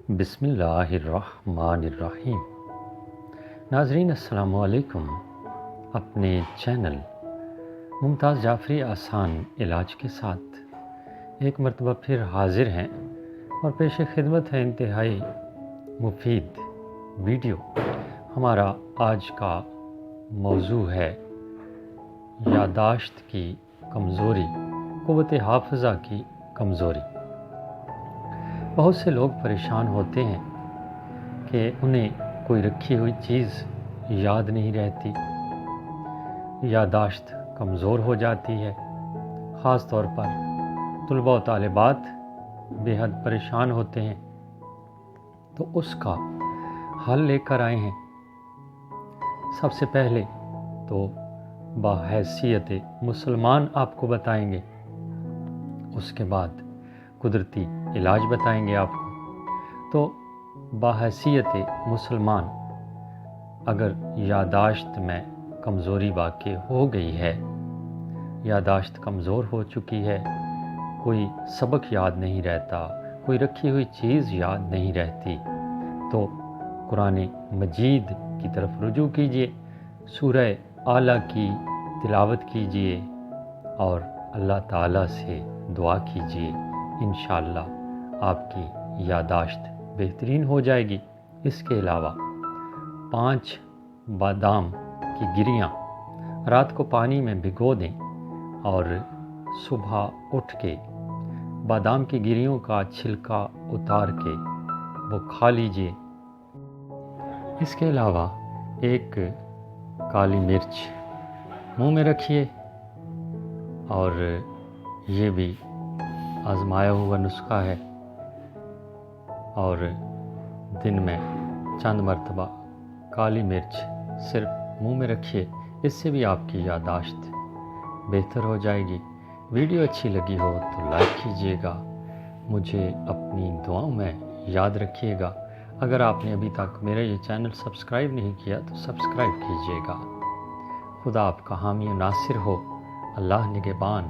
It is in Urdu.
بسم اللہ الرحمن الرحیم۔ ناظرین السلام علیکم۔ اپنے چینل ممتاز جعفری آسان علاج کے ساتھ ایک مرتبہ پھر حاضر ہیں اور پیش خدمت ہے انتہائی مفید ویڈیو۔ ہمارا آج کا موضوع ہے یادداشت کی کمزوری، قوت حافظہ کی کمزوری۔ بہت سے لوگ پریشان ہوتے ہیں کہ انہیں کوئی رکھی ہوئی چیز یاد نہیں رہتی، یادداشت کمزور ہو جاتی ہے۔ خاص طور پر طلباء و طالبات بے حد پریشان ہوتے ہیں، تو اس کا حل لے کر آئے ہیں۔ سب سے پہلے تو بحیثیت مسلمان آپ کو بتائیں گے، اس کے بعد قدرتی علاج بتائیں گے آپ کو۔ تو بحیثیت مسلمان اگر یادداشت میں کمزوری واقع ہو گئی ہے، یادداشت کمزور ہو چکی ہے، کوئی سبق یاد نہیں رہتا، کوئی رکھی ہوئی چیز یاد نہیں رہتی، تو قرآن مجید کی طرف رجوع کیجیے، سورہ اعلیٰ کی تلاوت کیجیے اور اللہ تعالیٰ سے دعا کیجیے۔ انشاءاللہ آپ کی یادداشت بہترین ہو جائے گی۔ اس کے علاوہ 5 بادام کی گریاں رات کو پانی میں بھگو دیں اور صبح اٹھ کے بادام کی گریوں کا چھلکا اتار کے وہ کھا لیجئے۔ اس کے علاوہ ایک کالی مرچ منہ میں رکھیے، اور یہ بھی آزمایا ہوا نسخہ ہے، اور دن میں چند مرتبہ کالی مرچ صرف منہ میں رکھیے، اس سے بھی آپ کی یادداشت بہتر ہو جائے گی۔ ویڈیو اچھی لگی ہو تو لائک کیجیے گا، مجھے اپنی دعاؤں میں یاد رکھیے گا۔ اگر آپ نے ابھی تک میرا یہ چینل سبسکرائب نہیں کیا تو سبسکرائب کیجیے گا۔ خدا آپ کا حامی و ناصر ہو۔ اللہ نگہبان۔